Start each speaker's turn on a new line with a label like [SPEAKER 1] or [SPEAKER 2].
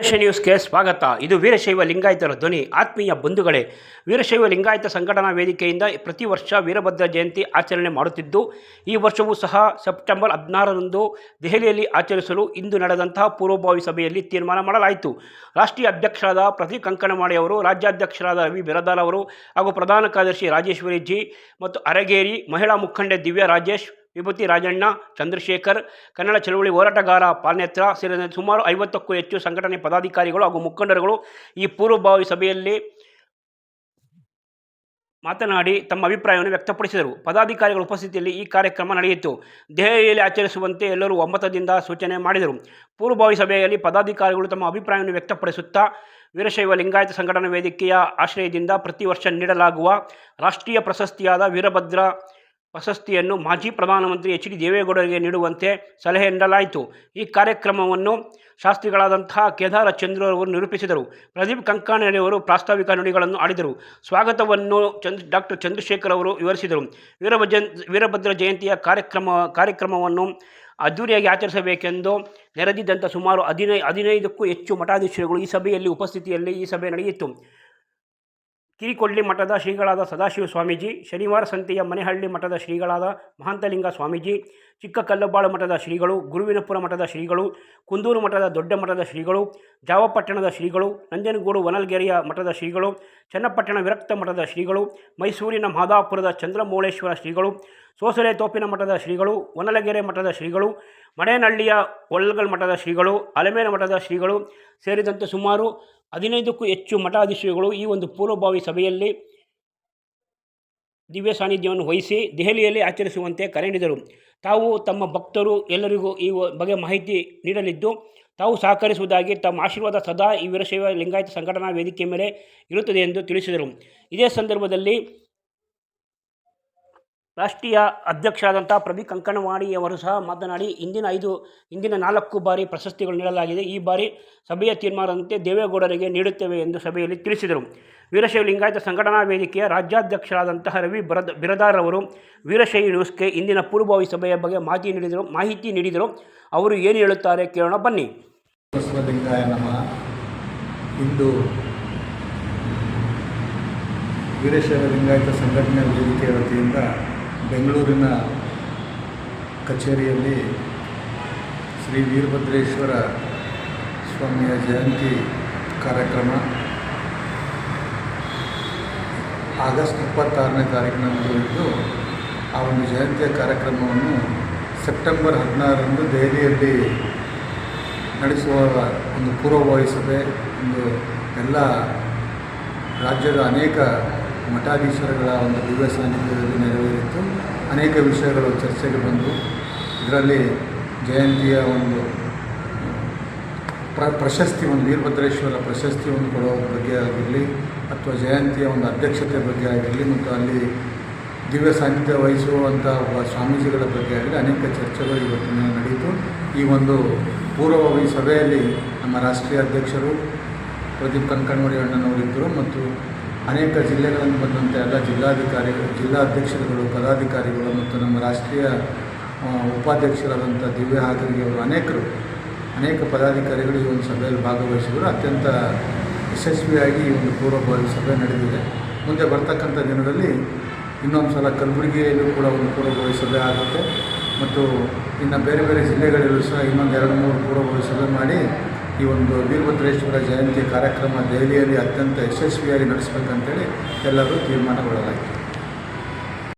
[SPEAKER 1] ನ್ಯೂಸ್ಗೆ ಸ್ವಾಗತ. ಇದು ವೀರಶೈವ ಲಿಂಗಾಯತರ ಧ್ವನಿ. ಆತ್ಮೀಯ ಬಂಧುಗಳೇ, ವೀರಶೈವ ಲಿಂಗಾಯತ ಸಂಘಟನಾ ವೇದಿಕೆಯಿಂದ ಪ್ರತಿ ವರ್ಷ ವೀರಭದ್ರ ಜಯಂತಿ ಆಚರಣೆ ಮಾಡುತ್ತಿದ್ದು, ಈ ವರ್ಷವೂ ಸಹ ಸೆಪ್ಟೆಂಬರ್ 16ರಂದು ದೆಹಲಿಯಲ್ಲಿ ಆಚರಿಸಲು ಇಂದು ನಡೆದಂತಹ ಪೂರ್ವಭಾವಿ ಸಭೆಯಲ್ಲಿ ತೀರ್ಮಾನ ಮಾಡಲಾಯಿತು. ರಾಷ್ಟ್ರೀಯ ಅಧ್ಯಕ್ಷರಾದ ಪ್ರದೀಪ್ ಕಂಕಣವಾಡಿ ಅವರು, ರಾಜ್ಯಾಧ್ಯಕ್ಷರಾದ ರವಿ ಬಿರದಾರ್ ಅವರು ಹಾಗೂ ಪ್ರಧಾನ ಕಾರ್ಯದರ್ಶಿ ರಾಜೇಶ್ವರಿ ಜಿ ಮತ್ತು ಅರಗೇರಿ ಮಹಿಳಾ ಮುಖಂಡೆ ದಿವ್ಯಾ ರಾಜೇಶ್, ವಿಭೂತಿ ರಾಜಣ್ಣ, ಚಂದ್ರಶೇಖರ್, ಕನ್ನಡ ಚಳವಳಿ ಹೋರಾಟಗಾರ ಪಾಲ್ನೇತ್ರ ಸೇರಿದಂತೆ ಸುಮಾರು 50ಕ್ಕೂ ಹೆಚ್ಚು ಸಂಘಟನೆ ಪದಾಧಿಕಾರಿಗಳು ಹಾಗೂ ಮುಖಂಡರುಗಳು ಈ ಪೂರ್ವಭಾವಿ ಸಭೆಯಲ್ಲಿ ಮಾತನಾಡಿ ತಮ್ಮ ಅಭಿಪ್ರಾಯವನ್ನು ವ್ಯಕ್ತಪಡಿಸಿದರು. ಪದಾಧಿಕಾರಿಗಳ ಉಪಸ್ಥಿತಿಯಲ್ಲಿ ಈ ಕಾರ್ಯಕ್ರಮ ನಡೆಯಿತು. ದೆಹಲಿಯಲ್ಲಿ ಆಚರಿಸುವಂತೆ ಎಲ್ಲರೂ ಒಮ್ಮತದಿಂದ ಸೂಚನೆ ಮಾಡಿದರು. ಪೂರ್ವಭಾವಿ ಸಭೆಯಲ್ಲಿ ಪದಾಧಿಕಾರಿಗಳು ತಮ್ಮ ಅಭಿಪ್ರಾಯವನ್ನು ವ್ಯಕ್ತಪಡಿಸುತ್ತಾ, ವೀರಶೈವ ಲಿಂಗಾಯತ ಸಂಘಟನಾ ವೇದಿಕೆಯ ಆಶ್ರಯದಿಂದ ಪ್ರತಿ ವರ್ಷ ನೀಡಲಾಗುವ ರಾಷ್ಟ್ರೀಯ ಪ್ರಶಸ್ತಿಯಾದ ವೀರಭದ್ರ ಪ್ರಶಸ್ತಿಯನ್ನು ಮಾಜಿ ಪ್ರಧಾನಮಂತ್ರಿ ಎಚ್ ಡಿ ದೇವೇಗೌಡರಿಗೆ ನೀಡುವಂತೆ ಸಲಹೆ ನೀಡಲಾಯಿತು. ಈ ಕಾರ್ಯಕ್ರಮವನ್ನು ಶಾಸ್ತ್ರಿಗಳಾದಂತಹ ಕೇದಾರ ಚಂದ್ರು ಅವರು ನಿರೂಪಿಸಿದರು. ಪ್ರದೀಪ್ ಕಂಕಣವಾಡಿ ಅವರು ಪ್ರಾಸ್ತಾವಿಕ ನುಡಿಗಳನ್ನು ಆಡಿದರು. ಸ್ವಾಗತವನ್ನು ಡಾಕ್ಟರ್ ಚಂದ್ರಶೇಖರ್ ಅವರು ವಿವರಿಸಿದರು. ವೀರಭದ್ರ ಜಯಂತಿಯ ಕಾರ್ಯಕ್ರಮವನ್ನು ಅದ್ದೂರಿಯಾಗಿ ಆಚರಿಸಬೇಕೆಂದು ನೆರೆದಿದ್ದಂಥ ಸುಮಾರು 15ಕ್ಕೂ ಹೆಚ್ಚು ಮಠಾಧೀಶರುಗಳು ಈ ಸಭೆ ನಡೆಯಿತು. ಕಿರಿಕೊಳ್ಳಿ ಮಠದ ಶ್ರೀಗಳಾದ ಸದಾಶಿವ ಸ್ವಾಮೀಜಿ, ಶನಿವಾರ ಸಂತೆಯ ಮನೆಹಳ್ಳಿ ಮಠದ ಶ್ರೀಗಳಾದ ಮಹಾಂತಲಿಂಗ ಸ್ವಾಮೀಜಿ, ಚಿಕ್ಕಕಲ್ಲಬಾಳು ಮಠದ ಶ್ರೀಗಳು, ಗುರುವಿನಪುರ ಮಠದ ಶ್ರೀಗಳು, ಕುಂದೂರು ಮಠದ ದೊಡ್ಡ ಮಠದ ಶ್ರೀಗಳು, ಜಾವಪಟ್ಟಣದ ಶ್ರೀಗಳು, ನಂಜನಗೂಡು ವನಲ್ಗೆರೆಯ ಮಠದ ಶ್ರೀಗಳು, ಚನ್ನಪಟ್ಟಣ ವಿರಕ್ತ ಮಠದ ಶ್ರೀಗಳು, ಮೈಸೂರಿನ ಮಾದಾಪುರದ ಚಂದ್ರಮೌಳೇಶ್ವರ ಶ್ರೀಗಳು, ಸೋಸಲೆ ತೋಪಿನ ಮಠದ ಶ್ರೀಗಳು, ವನಲಗೆರೆ ಮಠದ ಶ್ರೀಗಳು, ಮಡೇನಹಳ್ಳಿಯ ಒಳ್ಗಲ್ ಮಠದ ಶ್ರೀಗಳು, ಅಲಮೇಲ ಮಠದ ಶ್ರೀಗಳು ಸೇರಿದಂತೆ ಸುಮಾರು 15ಕ್ಕೂ ಹೆಚ್ಚು ಮಠಾಧೀಶರುಗಳು ಈ ಒಂದು ಪೂರ್ವಭಾವಿ ಸಭೆಯಲ್ಲಿ ದಿವ್ಯ ಸಾನ್ನಿಧ್ಯವನ್ನು ವಹಿಸಿ ದೆಹಲಿಯಲ್ಲಿ ಆಚರಿಸುವಂತೆ ಕರೆ ನೀಡಿದರು. ತಾವು ತಮ್ಮ ಭಕ್ತರು ಎಲ್ಲರಿಗೂ ಈ ಬಗ್ಗೆ ಮಾಹಿತಿ ನೀಡಲಿದ್ದು, ತಾವು ಸಹಕರಿಸುವುದಾಗಿ, ತಮ್ಮ ಆಶೀರ್ವಾದ ಸದಾ ಈ ವೀರಶೈವ ಲಿಂಗಾಯತ ಸಂಘಟನಾ ವೇದಿಕೆ ಮೇಲೆ ಇರುತ್ತದೆ ಎಂದು ತಿಳಿಸಿದರು. ಇದೇ ಸಂದರ್ಭದಲ್ಲಿ ರಾಷ್ಟ್ರೀಯ ಅಧ್ಯಕ್ಷರಾದಂಥ ಪ್ರದೀಪ್ ಕಂಕಣವಾಡಿ ಅವರು ಸಹ ಮಾತನಾಡಿ, ಇಂದಿನ 4 ಬಾರಿ ಪ್ರಶಸ್ತಿಗಳು ನೀಡಲಾಗಿದೆ. ಈ ಬಾರಿ ಸಭೆಯ ತೀರ್ಮಾನದಂತೆ ದೇವೇಗೌಡರಿಗೆ ನೀಡುತ್ತೇವೆ ಎಂದು ಸಭೆಯಲ್ಲಿ ತಿಳಿಸಿದರು. ವೀರಶೈವ ಲಿಂಗಾಯತ ಸಂಘಟನಾ ವೇದಿಕೆಯ ರಾಜ್ಯಾಧ್ಯಕ್ಷರಾದಂತಹ ರವಿ ಬಿರದಾರ್ ಅವರು ವೀರಶೈವ ನ್ಯೂಸ್ಗೆ ಇಂದಿನ ಪೂರ್ವಭಾವಿ ಸಭೆಯ ಬಗ್ಗೆ ಮಾಹಿತಿ ನೀಡಿದರು. ಅವರು ಏನು ಹೇಳುತ್ತಾರೆ ಕೇಳೋಣ ಬನ್ನಿ.
[SPEAKER 2] ಬಸವಲಿಂಗಾಯ ನಮಃ. ಇಂದು ವೀರಶೈವ ಲಿಂಗಾಯತ ಸಂಘಟನೆ ವೇದಿಕೆಯ ವತಿಯಿಂದ ಬೆಂಗಳೂರಿನ ಕಚೇರಿಯಲ್ಲಿ ಶ್ರೀ ವೀರಭದ್ರೇಶ್ವರ ಸ್ವಾಮಿಯ ಜಯಂತಿ ಕಾರ್ಯಕ್ರಮ ಆಗಸ್ಟ್ 26ನೇ ತಾರೀಕಿನಂದು ಇದ್ದು, ಆ ಒಂದು ಜಯಂತಿಯ ಕಾರ್ಯಕ್ರಮವನ್ನು ಸೆಪ್ಟೆಂಬರ್ 16ರಂದು ದೆಹಲಿಯಲ್ಲಿ ನಡೆಸುವ ಒಂದು ಪೂರ್ವಭಾವಿ ಸಭೆ ಒಂದು ಎಲ್ಲ ರಾಜ್ಯದ ಅನೇಕ ಮಠಾಧೀಶರುಗಳ ಒಂದು ದಿವ್ಯ ಸಾನ್ನಿಧ್ಯದಲ್ಲಿ ನೆರವೇರಿತ್ತು. ಅನೇಕ ವಿಷಯಗಳು ಚರ್ಚೆಗೆ ಬಂದವು. ಇದರಲ್ಲಿ ಜಯಂತಿಯ ಒಂದು ಪ್ರಶಸ್ತಿ, ಒಂದು ವೀರಭದ್ರೇಶ್ವರ ಪ್ರಶಸ್ತಿಯನ್ನು ಕೊಡುವ ಬಗ್ಗೆ ಆಗಿರಲಿ, ಅಥವಾ ಜಯಂತಿಯ ಒಂದು ಅಧ್ಯಕ್ಷತೆ ಬಗ್ಗೆ ಆಗಿರಲಿ, ಮತ್ತು ಅಲ್ಲಿ ದಿವ್ಯ ಸಾನ್ನಿಧ್ಯ ವಹಿಸುವಂಥ ಸ್ವಾಮೀಜಿಗಳ ಬಗ್ಗೆ ಆಗಲಿ ಅನೇಕ ಚರ್ಚೆಗಳು ಇವತ್ತಿನ ನಡೆಯಿತು. ಈ ಒಂದು ಪೂರ್ವಭಾವಿ ಸಭೆಯಲ್ಲಿ ನಮ್ಮ ರಾಷ್ಟ್ರೀಯ ಅಧ್ಯಕ್ಷರು ಪ್ರದೀಪ್ ಕಂಕಣವಾಡಿ ಅಣ್ಣನವರಿದ್ದರು ಮತ್ತು ಅನೇಕ ಜಿಲ್ಲೆಗಳನ್ನು ಬಂದಂಥ ಎಲ್ಲ ಜಿಲ್ಲಾಧ್ಯಕ್ಷರುಗಳು, ಪದಾಧಿಕಾರಿಗಳು ಮತ್ತು ನಮ್ಮ ರಾಷ್ಟ್ರೀಯ ಉಪಾಧ್ಯಕ್ಷರಾದಂಥ ದಿವ್ಯಾ ಹಾಗರಿಗೆ ಅವರು ಅನೇಕ ಪದಾಧಿಕಾರಿಗಳು ಈ ಒಂದು ಸಭೆಯಲ್ಲಿ ಭಾಗವಹಿಸಿದರು. ಅತ್ಯಂತ ಯಶಸ್ವಿಯಾಗಿ ಈ ಒಂದು ಪೂರ್ವಭಾವಿ ಸಭೆ ನಡೆದಿದೆ. ಮುಂದೆ ಬರ್ತಕ್ಕಂಥ ದಿನದಲ್ಲಿ ಇನ್ನೊಂದು ಸಲ ಕಲಬುರಗಿಯಲ್ಲೂ ಕೂಡ ಒಂದು ಪೂರ್ವಭಾವಿ ಸಭೆ ಆಗುತ್ತೆ ಮತ್ತು ಇನ್ನು ಬೇರೆ ಬೇರೆ ಜಿಲ್ಲೆಗಳಲ್ಲೂ ಸಹ ಇನ್ನೊಂದು 2-3 ಪೂರ್ವಭಾವಿ ಸಭೆ ಮಾಡಿ ಈ ಒಂದು ವೀರಭದ್ರೇಶ್ವರ ಜಯಂತಿ ಕಾರ್ಯಕ್ರಮ ದೆಹಲಿಯಲ್ಲಿ ಅತ್ಯಂತ ಯಶಸ್ವಿಯಾಗಿ ನಡೆಸಬೇಕಂತೇಳಿ ಎಲ್ಲರೂ ತೀರ್ಮಾನಗೊಳ್ಳಲಾಯಿತು.